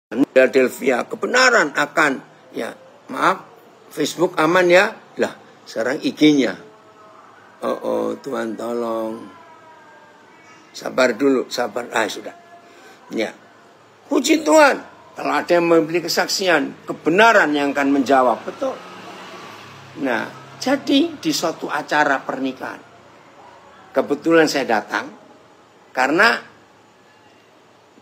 Philadelphia, kebenaran akan, ya maaf, Facebook aman ya, lah sekarang IG-nya, oh Tuhan tolong, sabar dulu, sabar, sudah, ya, puji Tuhan, kalau ada yang memberi kesaksian, kebenaran yang akan menjawab, betul. Nah, jadi di suatu acara pernikahan, kebetulan saya datang, karena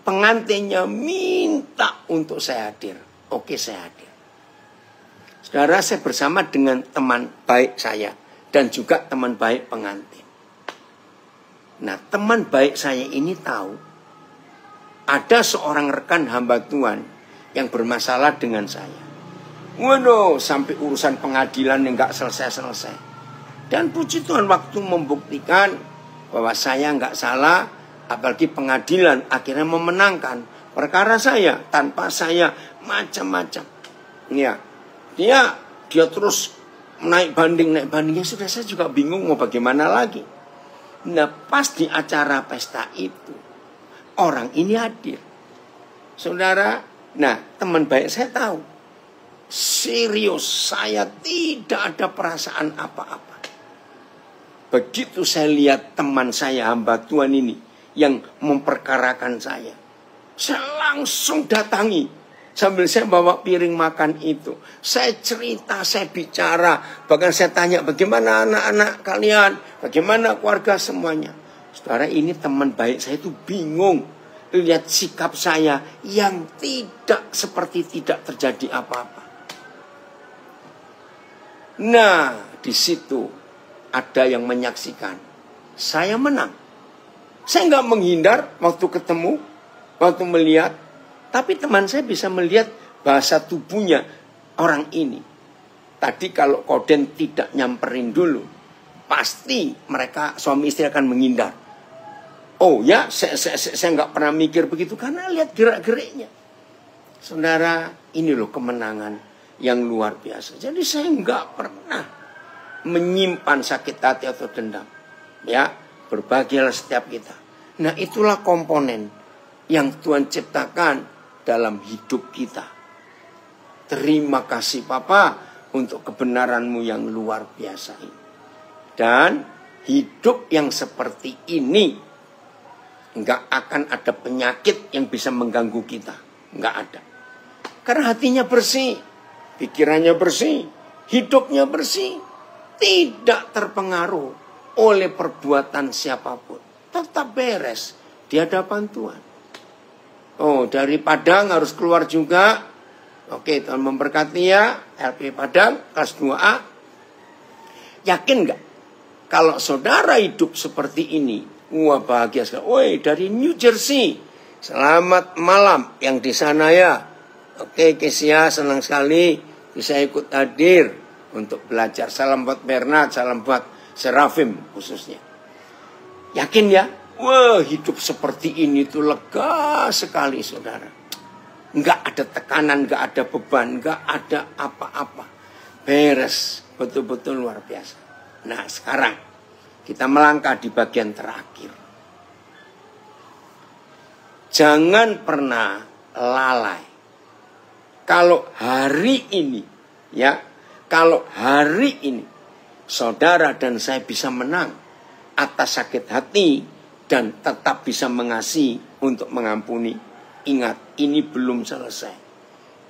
pengantinnya minta untuk saya hadir. Oke, saya hadir. Saudara, saya bersama dengan teman baik saya dan juga teman baik pengantin. Nah, teman baik saya ini tahu ada seorang rekan hamba Tuhan yang bermasalah dengan saya. Waduh, sampai urusan pengadilan yang gak selesai-selesai. Dan puji Tuhan, waktu membuktikan bahwa saya gak salah, apalagi pengadilan akhirnya memenangkan perkara saya tanpa saya macam-macam. Ya, dia terus naik bandingnya, sudah saya juga bingung mau bagaimana lagi. Nah, pas di acara pesta itu orang ini hadir, saudara. Nah, teman baik saya tahu, serius, saya tidak ada perasaan apa-apa. Begitu saya lihat teman saya hamba Tuhan ini yang memperkarakan saya langsung datangi. Sambil saya bawa piring makan itu, saya cerita, saya bicara, bahkan saya tanya bagaimana anak-anak kalian, bagaimana keluarga semuanya. Saudara, ini teman baik saya itu bingung lihat sikap saya yang tidak seperti tidak terjadi apa-apa. Nah, di situ ada yang menyaksikan saya menang. Saya nggak menghindar waktu ketemu, waktu melihat, tapi teman saya bisa melihat bahasa tubuhnya orang ini. Tadi kalau Koden tidak nyamperin dulu, pasti mereka suami istri akan menghindar. Oh ya, saya nggak pernah mikir begitu karena lihat gerak-geriknya. Saudara, ini loh kemenangan yang luar biasa. Jadi saya nggak pernah menyimpan sakit hati atau dendam. Ya, berbahagialah setiap kita. Nah, itulah komponen yang Tuhan ciptakan dalam hidup kita. Terima kasih Papa untuk kebenaran-Mu yang luar biasa ini. Dan hidup yang seperti ini nggak akan ada penyakit yang bisa mengganggu kita. Nggak ada. Karena hatinya bersih, pikirannya bersih, hidupnya bersih. Tidak terpengaruh oleh perbuatan siapapun. Tetap beres di hadapan Tuhan. Oh, dari Padang harus keluar juga. Oke, Tuhan memberkati ya. LP Padang, kelas 2A. Yakin nggak? Kalau saudara hidup seperti ini, wah bahagia sekali. Woi, dari New Jersey. Selamat malam yang di sana ya. Oke, Kesia, senang sekali bisa ikut hadir untuk belajar. Salam buat Bernard, salam buat serafim khususnya. Yakin ya? Wah, hidup seperti ini tuh lega sekali saudara. Nggak ada tekanan, nggak ada beban, nggak ada apa-apa. Beres, betul-betul luar biasa. Nah sekarang kita melangkah di bagian terakhir. Jangan pernah lalai. Kalau hari ini, ya, kalau hari ini saudara dan saya bisa menang atas sakit hati dan tetap bisa mengasihi untuk mengampuni. Ingat, ini belum selesai.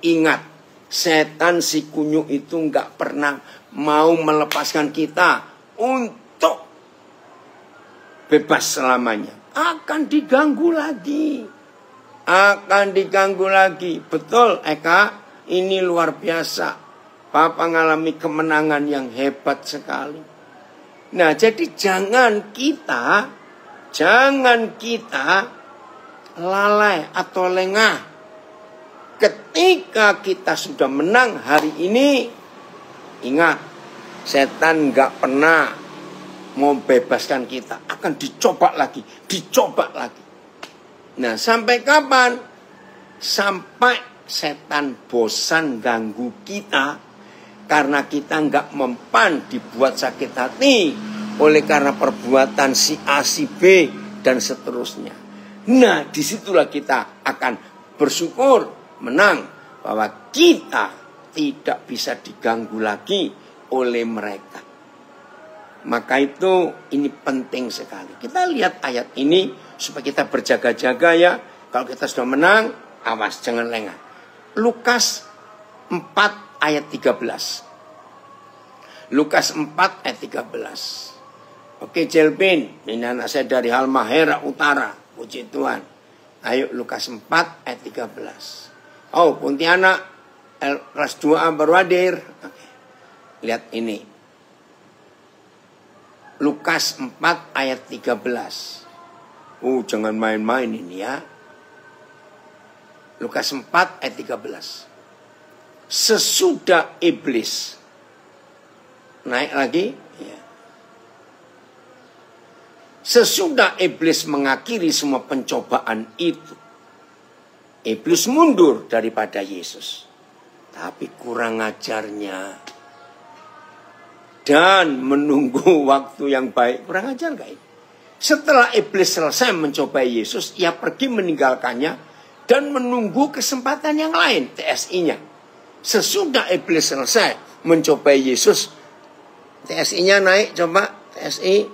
Ingat, setan si kunyuk itu nggak pernah mau melepaskan kita untuk bebas selamanya. Akan diganggu lagi. Akan diganggu lagi. Betul Eka, ini luar biasa. Papa mengalami kemenangan yang hebat sekali. Nah, jadi jangan kita lalai atau lengah. Ketika kita sudah menang hari ini, ingat, setan gak pernah mau bebaskan kita. Akan dicoba lagi. Nah, sampai kapan? Sampai setan bosan ganggu kita. Karena kita nggak mempan dibuat sakit hati oleh karena perbuatan si A, si B, dan seterusnya. Nah, disitulah kita akan bersyukur menang bahwa kita tidak bisa diganggu lagi oleh mereka. Maka itu ini penting sekali. Kita lihat ayat ini supaya kita berjaga-jaga ya. Kalau kita sudah menang, awas jangan lengah. Lukas 4 ayat 13. Lukas 4 ayat 13. Oke Jelvin, ini anak saya dari Halmahera Utara. Puji Tuhan. Ayo Lukas 4 ayat 13. Oh Pontianak kelas 2A baru hadir. Oke. Lihat ini. Lukas 4 ayat 13. Jangan main-main ini ya. Lukas 4 ayat 13. Sesudah iblis naik lagi ya. Sesudah iblis mengakhiri semua pencobaan itu, iblis mundur daripada Yesus. Tapi kurang ajarnya dan menunggu waktu yang baik. Kurang ajar gak ini? Setelah iblis selesai mencobai Yesus, ia pergi meninggalkannya dan menunggu kesempatan yang lain, TSI-nya. Sesudah iblis selesai mencobai Yesus, TSI-nya naik, coba TSI.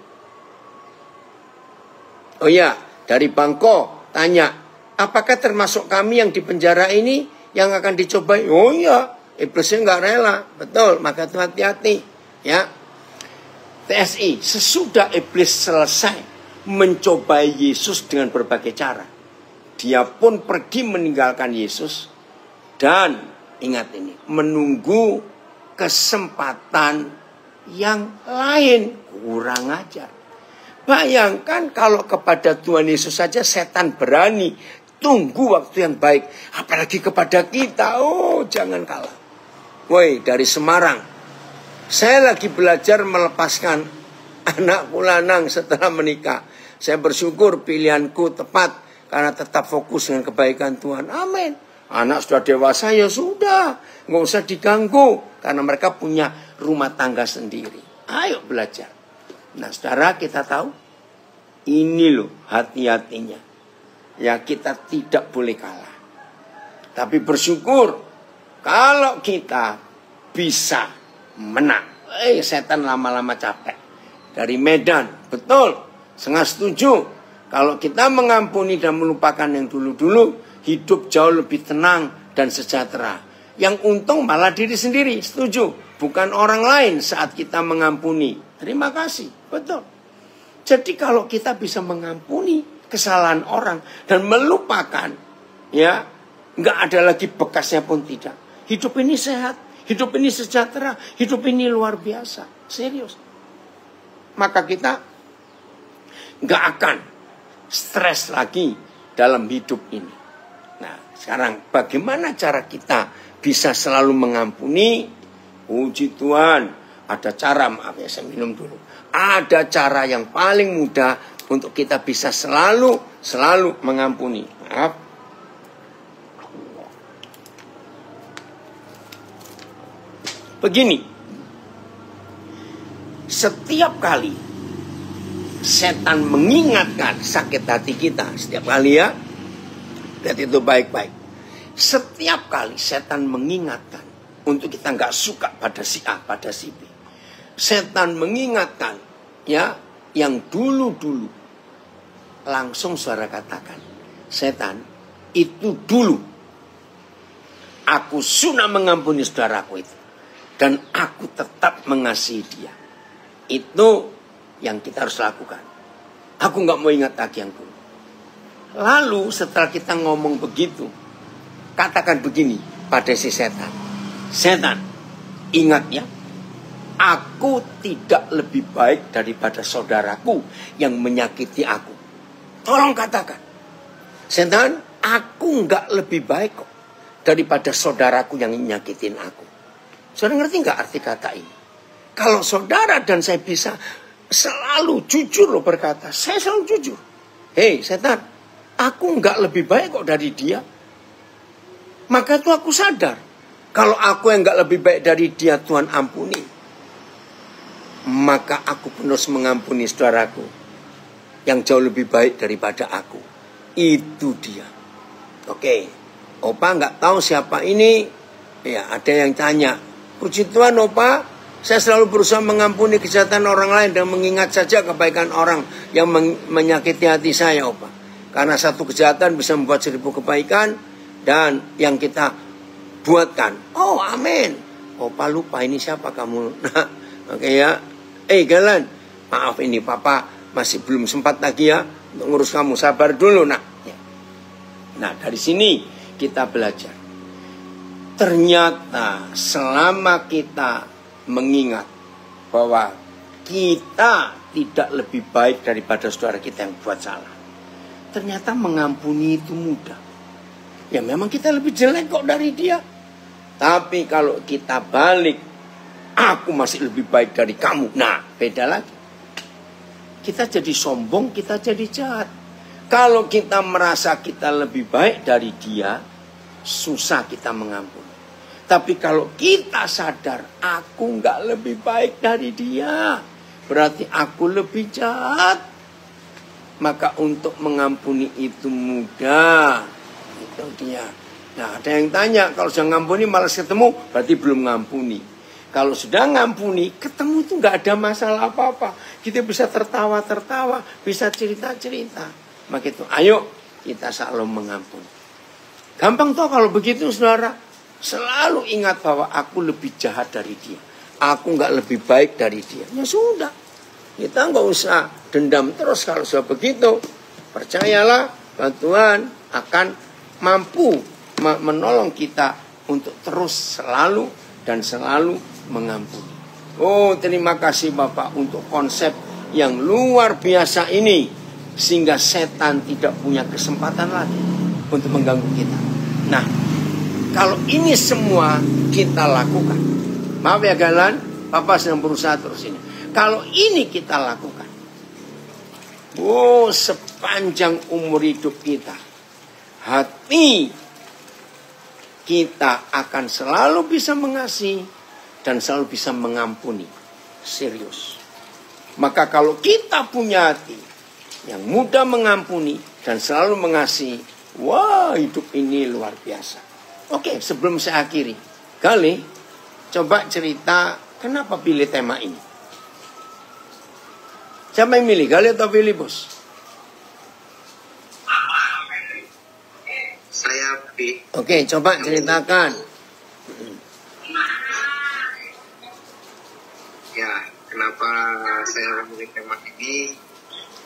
Oh ya, dari Bangko tanya, apakah termasuk kami yang di penjara ini yang akan dicobai? Oh iya, iblisnya nggak rela, betul. Maka itu hati-hati, ya. TSI, sesudah iblis selesai mencobai Yesus dengan berbagai cara, dia pun pergi meninggalkan Yesus dan ingat ini, menunggu kesempatan yang lain. Kurang ajar. Bayangkan kalau kepada Tuhan Yesus saja setan berani tunggu waktu yang baik. Apalagi kepada kita. Oh, jangan kalah. Woi, dari Semarang. Saya lagi belajar melepaskan anakku lanang setelah menikah. Saya bersyukur pilihanku tepat karena tetap fokus dengan kebaikan Tuhan. Amin. Anak sudah dewasa ya sudah, nggak usah diganggu karena mereka punya rumah tangga sendiri. Ayo belajar. Nah, saudara, kita tahu ini loh hati-hatinya. Ya, kita tidak boleh kalah. Tapi bersyukur kalau kita bisa menang. Setan lama-lama capek. Dari Medan, betul, sangat setuju. Kalau kita mengampuni dan melupakan yang dulu-dulu, hidup jauh lebih tenang dan sejahtera. Yang untung malah diri sendiri, setuju. Bukan orang lain saat kita mengampuni. Terima kasih, betul. Jadi kalau kita bisa mengampuni kesalahan orang dan melupakan, ya, nggak ada lagi bekasnya pun tidak. Hidup ini sehat, hidup ini sejahtera, hidup ini luar biasa, serius. Maka kita nggak akan stres lagi dalam hidup ini. Nah, sekarang bagaimana cara kita bisa selalu mengampuni? Puji Tuhan, Ada cara, maaf ya, saya minum dulu. Ada cara yang paling mudah untuk kita bisa selalu mengampuni. Maaf. Begini. Setiap kali setan mengingatkan sakit hati kita, setiap kali ya, lihat itu baik-baik. Setiap kali setan mengingatkan untuk kita nggak suka pada si A, pada si B. Setan mengingatkan ya yang dulu-dulu. Langsung saudara katakan, setan itu dulu aku sudah mengampuni saudaraku itu. Dan aku tetap mengasihi dia. Itu yang kita harus lakukan. Aku nggak mau ingat lagi yang dulu. Lalu setelah kita ngomong begitu, katakan begini pada si setan. Setan, ingat ya. Aku tidak lebih baik daripada saudaraku yang menyakiti aku. Tolong katakan. Setan, aku nggak lebih baik kok daripada saudaraku yang nyakitin aku. Saudara ngerti nggak arti kata ini? Kalau saudara dan saya bisa selalu jujur loh berkata, saya selalu jujur. Hei setan, aku nggak lebih baik kok dari dia. Maka itu aku sadar. Kalau aku yang nggak lebih baik dari dia, Tuhan ampuni. Maka aku pun harus mengampuni saudaraku yang jauh lebih baik daripada aku. Itu dia. Oke, Opa nggak tahu siapa ini. Ya, ada yang tanya, puji Tuhan Opa, saya selalu berusaha mengampuni kejahatan orang lain dan mengingat saja kebaikan orang yang menyakiti hati saya Opa. Karena satu kejahatan bisa membuat 1000 kebaikan dan yang kita buatkan. Oh amin. Opa lupa ini siapa kamu. Nah, oke ya. Galan, maaf ini papa masih belum sempat lagi ya untuk ngurus kamu, sabar dulu nak. Nah dari sini kita belajar. Ternyata selama kita mengingat bahwa kita tidak lebih baik daripada saudara kita yang buat salah, ternyata mengampuni itu mudah. Ya memang kita lebih jelek kok dari dia. Tapi kalau kita balik, aku masih lebih baik dari kamu. Nah, beda lagi. Kita jadi sombong, kita jadi jahat. Kalau kita merasa kita lebih baik dari dia, susah kita mengampuni. Tapi kalau kita sadar, aku nggak lebih baik dari dia, berarti aku lebih jahat. Maka untuk mengampuni itu mudah. Itu dia. Nah, ada yang tanya, kalau sudah ngampuni malas ketemu, berarti belum ngampuni. Kalau sudah ngampuni, ketemu itu nggak ada masalah apa-apa. Kita bisa tertawa-tertawa, bisa cerita-cerita. Maka itu, ayo kita selalu mengampuni. Gampang toh kalau begitu, saudara. Selalu ingat bahwa aku lebih jahat dari dia. Aku nggak lebih baik dari dia. Ya sudah, kita nggak usah dendam terus kalau sudah begitu. Percayalah, Tuhan akan mampu menolong kita untuk terus selalu dan selalu mengampuni. Oh, terima kasih Bapak untuk konsep yang luar biasa ini, sehingga setan tidak punya kesempatan lagi untuk mengganggu kita. Nah, kalau ini semua kita lakukan, maaf ya Galan, Bapak sedang berusaha terus ini. Kalau ini kita lakukan, sepanjang umur hidup kita, hati kita akan selalu bisa mengasihi dan selalu bisa mengampuni. Serius. Maka kalau kita punya hati yang mudah mengampuni dan selalu mengasihi, wah hidup ini luar biasa. Oke, sebelum saya akhiri, Gali, coba cerita kenapa pilih tema ini. Siapa yang milih, Gali atau pilih bos? Saya pilih. Oke, coba ceritakan. Ya, kenapa saya memilih tema ini?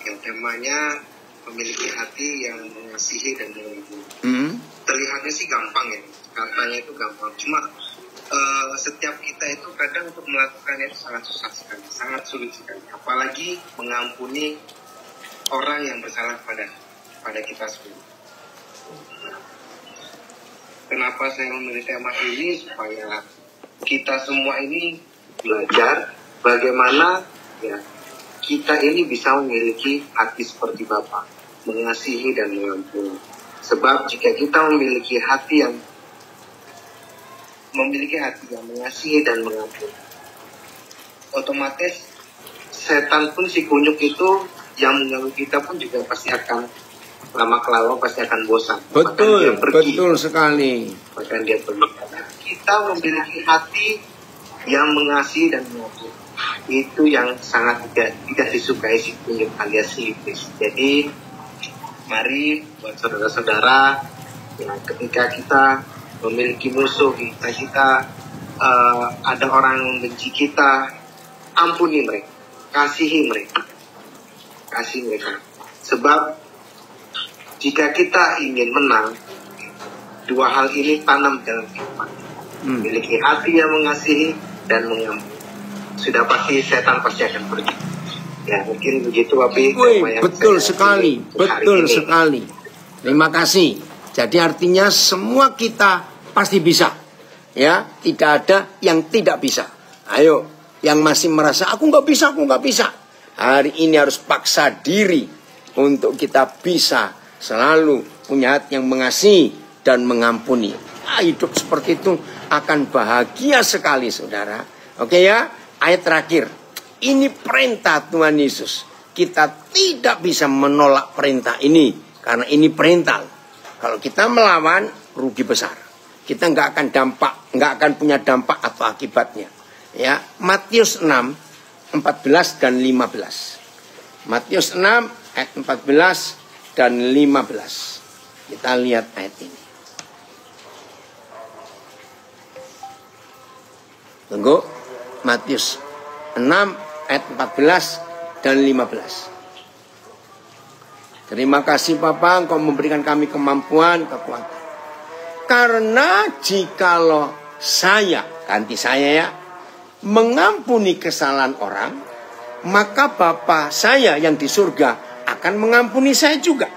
Yang temanya memiliki hati yang mengasihi dan mengampuni. Terlihatnya sih gampang ya, katanya itu gampang. Cuma setiap kita itu kadang untuk melakukannya itu sangat susah sekali, sangat sulit sekali. Apalagi mengampuni orang yang bersalah pada kita semua. Kenapa saya memilih tema ini? Supaya kita semua ini belajar bagaimana ya kita ini bisa memiliki hati seperti Bapa, mengasihi dan mengampuni. Sebab jika kita memiliki hati yang mengasihi dan mengampuni, otomatis setan pun, si kunyuk itu yang mengganggu kita pun juga pasti akan lama kelamaan pasti akan bosan. Betul, betul sekali. Bahkan dia pergi. Kita memiliki hati yang mengasihi dan mengampuni. Itu yang sangat tidak disukai si kunyuk alias si iblis. Jadi mari buat saudara-saudara, ya, ketika kita memiliki musuh, kita ada orang yang membenci kita, ampuni mereka, kasihi mereka, sebab jika kita ingin menang, dua hal ini tanam dalam kehidupan. Memiliki hati yang mengasihi dan mengampuni, sudah pasti setan pasti akan pergi. Ya, mungkin begitu, Wapi. Betul sekali, betul sekali. Terima kasih. Jadi artinya semua kita pasti bisa. Ya, tidak ada yang tidak bisa. Ayo, yang masih merasa aku nggak bisa. Hari ini harus paksa diri untuk kita bisa selalu punya hati yang mengasihi dan mengampuni. Hidup seperti itu akan bahagia sekali, saudara. Oke ya, ayat terakhir. Ini perintah Tuhan Yesus. Kita tidak bisa menolak perintah ini karena ini perintah. Kalau kita melawan, rugi besar. Kita nggak akan punya dampak atau akibatnya. Ya, Matius 6 14 dan 15. Matius 6 ayat 14 dan 15. Kita lihat ayat ini. Tunggu. Matius 6 ayat 14 dan 15. Terima kasih Bapa, Engkau memberikan kami kemampuan, kekuatan. Karena jikalau saya, ganti saya ya, mengampuni kesalahan orang, maka Bapa saya yang di surga akan mengampuni saya juga.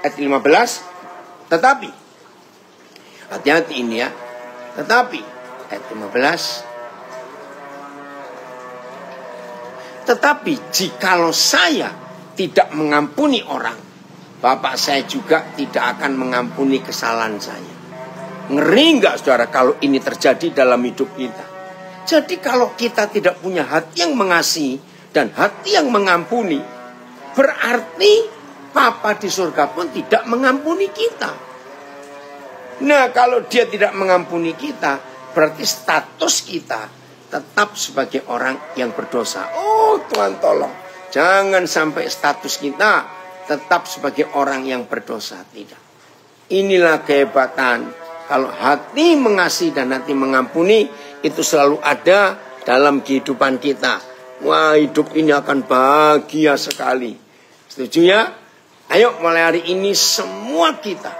Ayat 15. Tetapi, hati-hati ini ya. Tetapi, ayat 15. Tetapi jikalau saya tidak mengampuni orang, Bapak saya juga tidak akan mengampuni kesalahan saya. Ngeri nggak saudara kalau ini terjadi dalam hidup kita? Jadi kalau kita tidak punya hati yang mengasihi dan hati yang mengampuni, berarti Bapa di surga pun tidak mengampuni kita. Nah, kalau dia tidak mengampuni kita, berarti status kita tetap sebagai orang yang berdosa. Oh, Tuhan tolong. Jangan sampai status kita tetap sebagai orang yang berdosa. Tidak. Inilah kehebatan. Kalau hati mengasihi dan hati mengampuni, itu selalu ada dalam kehidupan kita. Wah, hidup ini akan bahagia sekali. Setuju ya? Ayo mulai hari ini semua kita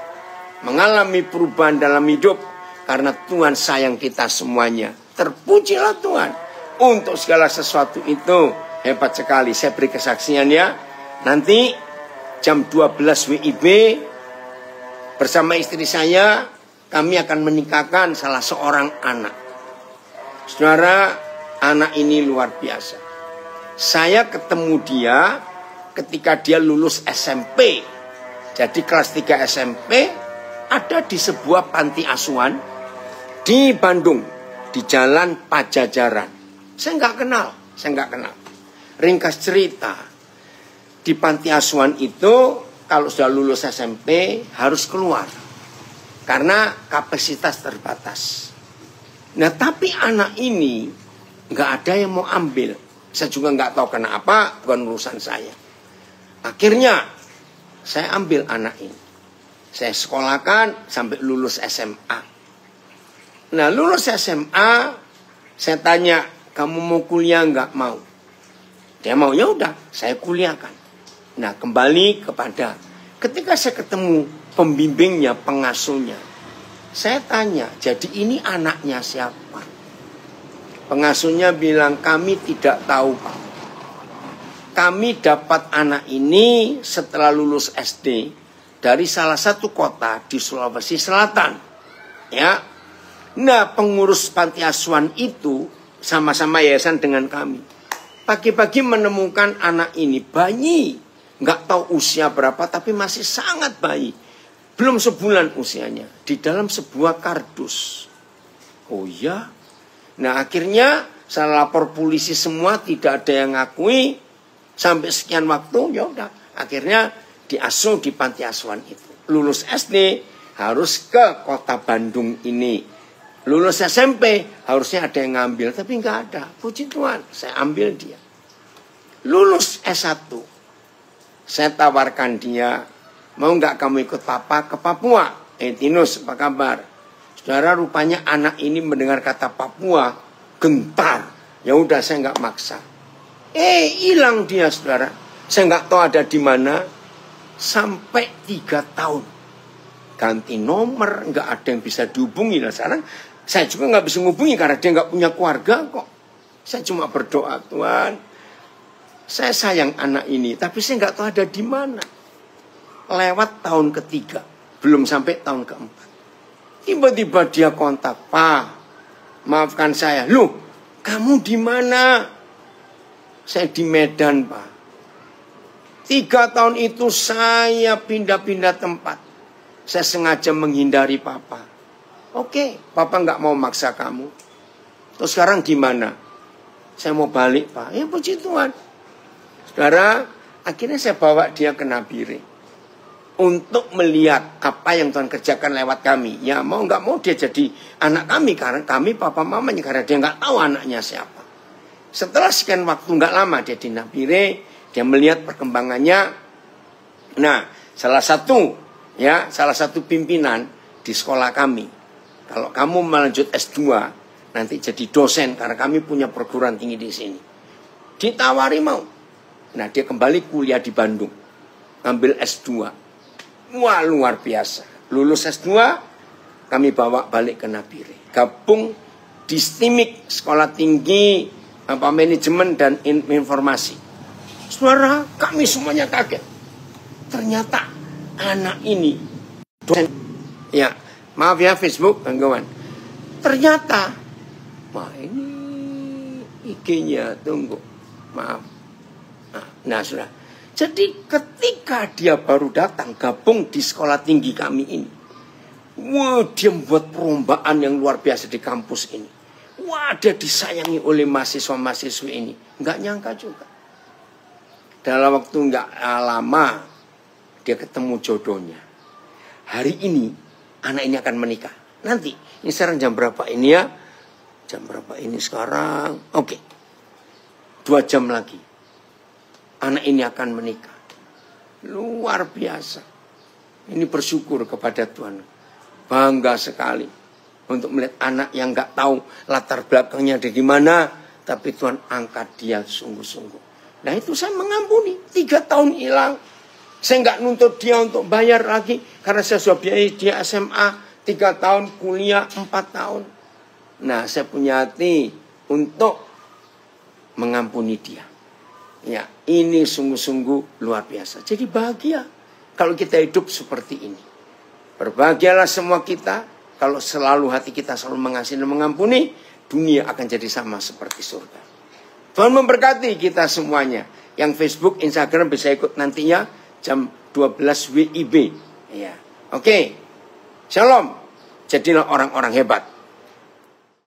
mengalami perubahan dalam hidup. Karena Tuhan sayang kita semuanya. Terpujilah Tuhan. Untuk segala sesuatu itu hebat sekali. Saya beri kesaksian ya. Nanti jam 12 WIB bersama istri saya, kami akan menikahkan salah seorang anak. Saudara, anak ini luar biasa. Saya ketemu dia ketika dia lulus SMP. Jadi kelas 3 SMP ada di sebuah panti asuhan di Bandung, di Jalan Pajajaran. Saya nggak kenal. Ringkas cerita, di panti asuhan itu kalau sudah lulus SMP harus keluar karena kapasitas terbatas. Nah, tapi anak ini nggak ada yang mau ambil. Saya juga nggak tahu kenapa, bukan urusan saya. Akhirnya saya ambil anak ini. Saya sekolahkan sampai lulus SMA. Nah, lulus SMA, saya tanya, kamu mau kuliah nggak? Mau. Dia mau, ya udah, saya kuliahkan. Nah, kembali kepada ketika saya ketemu pembimbingnya, pengasuhnya, saya tanya, jadi ini anaknya siapa? Pengasuhnya bilang, kami tidak tahu, Pak. Kami dapat anak ini setelah lulus SD dari salah satu kota di Sulawesi Selatan. Ya. Nah, pengurus panti asuhan itu sama-sama yayasan dengan kami. Pagi-pagi menemukan anak ini bayi, nggak tahu usia berapa tapi masih sangat bayi, belum sebulan usianya, di dalam sebuah kardus. Oh ya, nah akhirnya saya lapor polisi semua, tidak ada yang ngakui. Sampai sekian waktu, ya udah, akhirnya diasuh di panti asuhan itu. Lulus SD harus ke kota Bandung ini. Lulus SMP harusnya ada yang ngambil, tapi nggak ada. Puji Tuhan, saya ambil dia. Lulus S1, saya tawarkan dia, mau nggak kamu ikut papa ke Papua? Tinus, apa kabar? Saudara, rupanya anak ini mendengar kata Papua, gentar. Ya udah, saya nggak maksa. Hilang dia, saudara. Saya nggak tahu ada di mana. Sampai 3 tahun. Ganti nomor, nggak ada yang bisa dihubungi. Nah sekarang saya juga nggak bisa menghubungi karena dia nggak punya keluarga kok. Saya cuma berdoa, Tuhan, saya sayang anak ini, tapi saya nggak tahu ada di mana. Lewat tahun ketiga, belum sampai tahun keempat. Tiba-tiba dia kontak, Pak, maafkan saya. Loh, kamu di mana? Saya di Medan, Pak. 3 tahun itu saya pindah-pindah tempat. Saya sengaja menghindari papa. Oke, papa nggak mau maksa kamu. Terus sekarang gimana? Saya mau balik, Pak. Ya puji Tuhan. Saudara, akhirnya saya bawa dia ke Nabire. Untuk melihat apa yang Tuhan kerjakan lewat kami. Ya mau nggak mau dia jadi anak kami. Karena kami papa mamanya. Karena dia nggak tahu anaknya siapa. Setelah sekian waktu nggak lama dia di Nabire, dia melihat perkembangannya. Nah, salah satu pimpinan di sekolah kami. Kalau kamu melanjut S2, nanti jadi dosen karena kami punya perguruan tinggi di sini. Ditawari mau. Nah, dia kembali kuliah di Bandung, ngambil S2. Wah, luar biasa. Lulus S2, kami bawa balik ke Nabire. Gabung di STIMIK, Sekolah Tinggi Manajemen dan Informasi. Saudara, kami semuanya kaget. Ternyata anak ini dosen. Ya, maaf ya Facebook gangguan. Ternyata, wah ini IG-nya tunggu. Maaf. Nah, sudah. Jadi ketika dia baru datang gabung di sekolah tinggi kami ini, wah dia membuat perlombaan yang luar biasa di kampus ini. Wah, dia disayangi oleh mahasiswa-mahasiswa ini. Nggak nyangka juga. Dalam waktu nggak lama, dia ketemu jodohnya. Hari ini, anak ini akan menikah. Nanti, ini sekarang jam berapa ini ya? Jam berapa ini sekarang? Oke. 2 jam lagi. Anak ini akan menikah. Luar biasa. Ini bersyukur kepada Tuhan. Bangga sekali. Untuk melihat anak yang gak tahu latar belakangnya dari mana. Tapi Tuhan angkat dia sungguh-sungguh. Nah itu saya mengampuni. 3 tahun hilang. Saya gak nuntut dia untuk bayar lagi. Karena saya sudah biayai dia SMA 3 tahun, kuliah 4 tahun. Nah saya punya hati untuk mengampuni dia. Ya ini sungguh-sungguh luar biasa. Jadi bahagia kalau kita hidup seperti ini. Berbahagialah semua kita. Kalau selalu hati kita selalu mengasihi dan mengampuni, dunia akan jadi sama seperti surga. Tuhan memberkati kita semuanya. Yang Facebook, Instagram bisa ikut nantinya jam 12 WIB. Ya. Oke. Shalom. Jadilah orang-orang hebat.